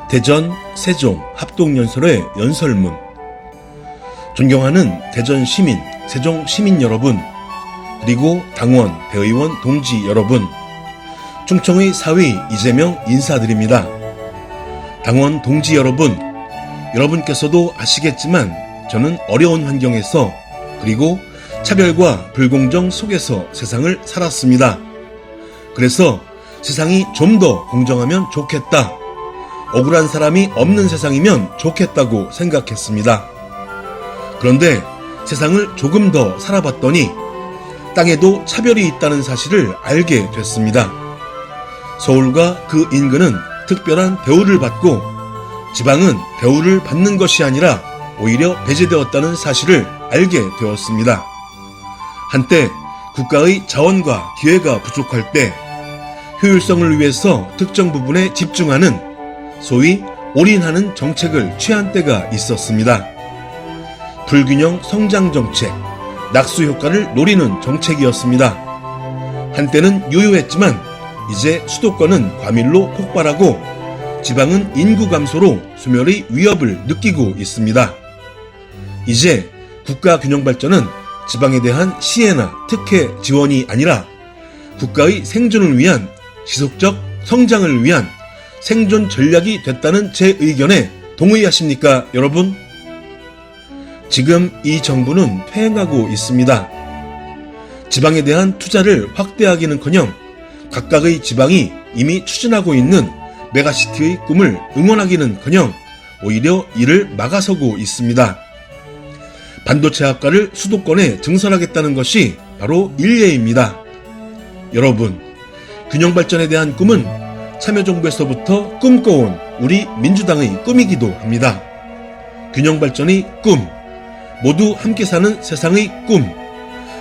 대전 세종 합동연설회 연설문. 존경하는 대전 시민, 세종 시민 여러분, 그리고 당원, 대의원 동지 여러분, 충청의 사위 이재명 인사드립니다. 당원 동지 여러분, 여러분께서도 아시겠지만 저는 어려운 환경에서 그리고 차별과 불공정 속에서 세상을 살았습니다. 그래서 세상이 좀 더 공정하면 좋겠다, 억울한 사람이 없는 세상이면 좋겠다고 생각했습니다. 그런데 세상을 조금 더 살아봤더니 땅에도 차별이 있다는 사실을 알게 됐습니다. 서울과 그 인근은 특별한 대우를 받고 지방은 대우를 받는 것이 아니라 오히려 배제되었다는 사실을 알게 되었습니다. 한때 국가의 자원과 기회가 부족할 때 효율성을 위해서 특정 부분에 집중하는 소위 올인하는 정책을 취한 때가 있었습니다. 불균형 성장 정책, 낙수 효과를 노리는 정책이었습니다. 한때는 유효했지만 이제 수도권은 과밀로 폭발하고 지방은 인구 감소로 소멸의 위협을 느끼고 있습니다. 이제 국가 균형 발전은 지방에 대한 시혜나 특혜 지원이 아니라 국가의 생존을 위한 지속적 성장을 위한 생존 전략이 됐다는 제 의견에 동의하십니까, 여러분? 지금 이 정부는 퇴행하고 있습니다. 지방에 대한 투자를 확대하기는커녕 각각의 지방이 이미 추진하고 있는 메가시티의 꿈을 응원하기는커녕 오히려 이를 막아서고 있습니다. 반도체 학과를 수도권에 증설하겠다는 것이 바로 일례입니다. 여러분, 균형 발전에 대한 꿈은 참여정부에서부터 꿈꿔온 우리 민주당의 꿈이기도 합니다. 균형 발전의 꿈, 모두 함께 사는 세상의 꿈,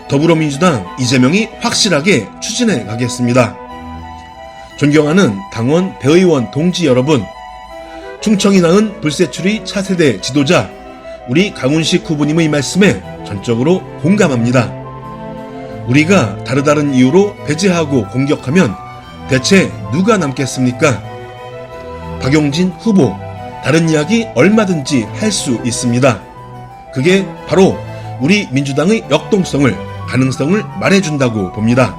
더불어민주당 이재명이 확실하게 추진해 가겠습니다. 존경하는 당원, 대의원 동지 여러분, 충청이 낳은 불세출의 차세대 지도자 우리 강훈식 후보님의 말씀에 전적으로 공감합니다. 우리가 다른 이유로 배제하고 공격하면 대체 누가 남겠습니까? 박용진 후보, 다른 이야기 얼마든지 할 수 있습니다. 그게 바로 우리 민주당의 역동성을, 가능성을 말해준다고 봅니다.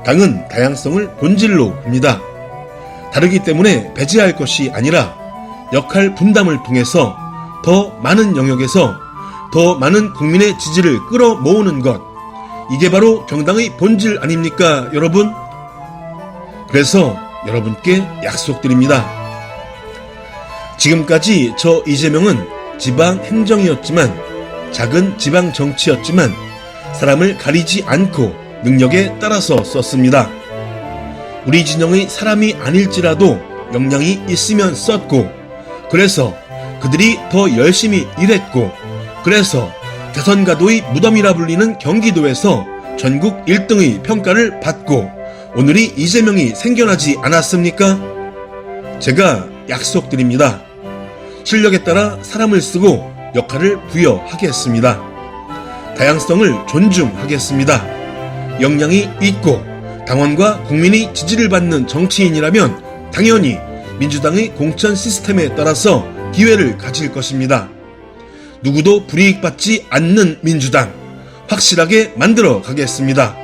당은 다양성을 본질로 봅니다. 다르기 때문에 배제할 것이 아니라 역할 분담을 통해서 더 많은 영역에서 더 많은 국민의 지지를 끌어모으는 것, 이게 바로 정당의 본질 아닙니까, 여러분? 그래서 여러분께 약속드립니다. 지금까지 저 이재명은 지방 행정이었지만, 작은 지방 정치였지만 사람을 가리지 않고 능력에 따라서 썼습니다. 우리 진영의 사람이 아닐지라도 역량이 있으면 썼고, 그래서 그들이 더 열심히 일했고, 그래서 개선가도의 무덤이라 불리는 경기도에서 전국 1등의 평가를 받고 오늘이 이재명이 생겨나지 않았습니까? 제가 약속드립니다. 실력에 따라 사람을 쓰고 역할을 부여하겠습니다. 다양성을 존중하겠습니다. 역량이 있고 당원과 국민의 지지를 받는 정치인이라면 당연히 민주당의 공천 시스템에 따라서 기회를 가질 것입니다. 누구도 불이익받지 않는 민주당 확실하게 만들어 가겠습니다.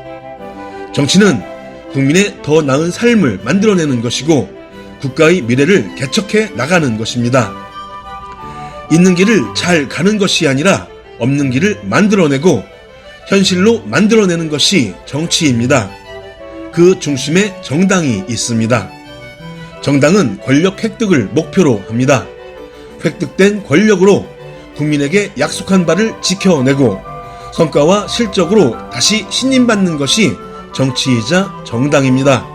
정치는 국민의 더 나은 삶을 만들어내는 것이고 국가의 미래를 개척해 나가는 것입니다. 있는 길을 잘 가는 것이 아니라 없는 길을 만들어내고 현실로 만들어내는 것이 정치입니다. 그 중심에 정당이 있습니다. 정당은 권력 획득을 목표로 합니다. 획득된 권력으로 국민에게 약속한 바를 지켜내고 성과와 실적으로 다시 신임받는 것이 정치이자 정당입니다.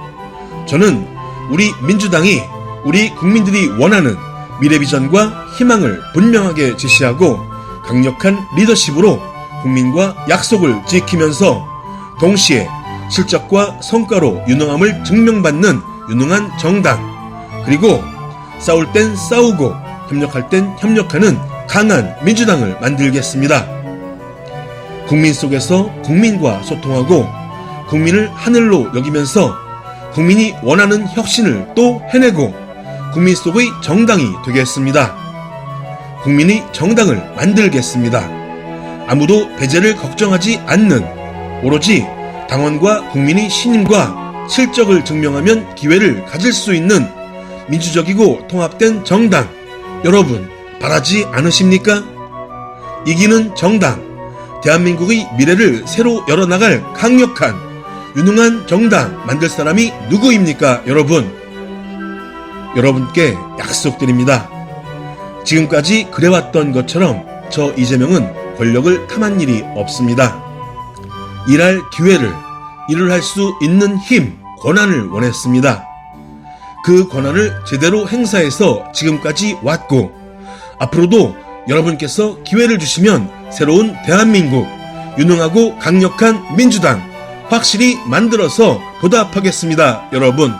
저는 우리 민주당이 우리 국민들이 원하는 미래 비전과 희망을 분명하게 제시하고 강력한 리더십으로 국민과 약속을 지키면서 동시에 실적과 성과로 유능함을 증명받는 유능한 정당, 그리고 싸울 땐 싸우고 협력할 땐 협력하는 강한 민주당을 만들겠습니다. 국민 속에서 국민과 소통하고 국민을 하늘로 여기면서 국민이 원하는 혁신을 또 해내고 국민 속의 정당이 되겠습니다. 국민이 정당을 만들겠습니다. 아무도 배제를 걱정하지 않는 오로지 당원과 국민이 신임과 실적을 증명하면 기회를 가질 수 있는 민주적이고 통합된 정당, 여러분 바라지 않으십니까? 이기는 정당, 대한민국의 미래를 새로 열어나갈 강력한 유능한 정당 만들 사람이 누구입니까, 여러분? 여러분께 약속드립니다. 지금까지 그래왔던 것처럼 저 이재명은 권력을 탐한 일이 없습니다. 일할 기회를, 일을 할 수 있는 힘, 권한을 원했습니다. 그 권한을 제대로 행사해서 지금까지 왔고, 앞으로도 여러분께서 기회를 주시면 새로운 대한민국, 유능하고 강력한 민주당 확실히 만들어서 보답하겠습니다, 여러분.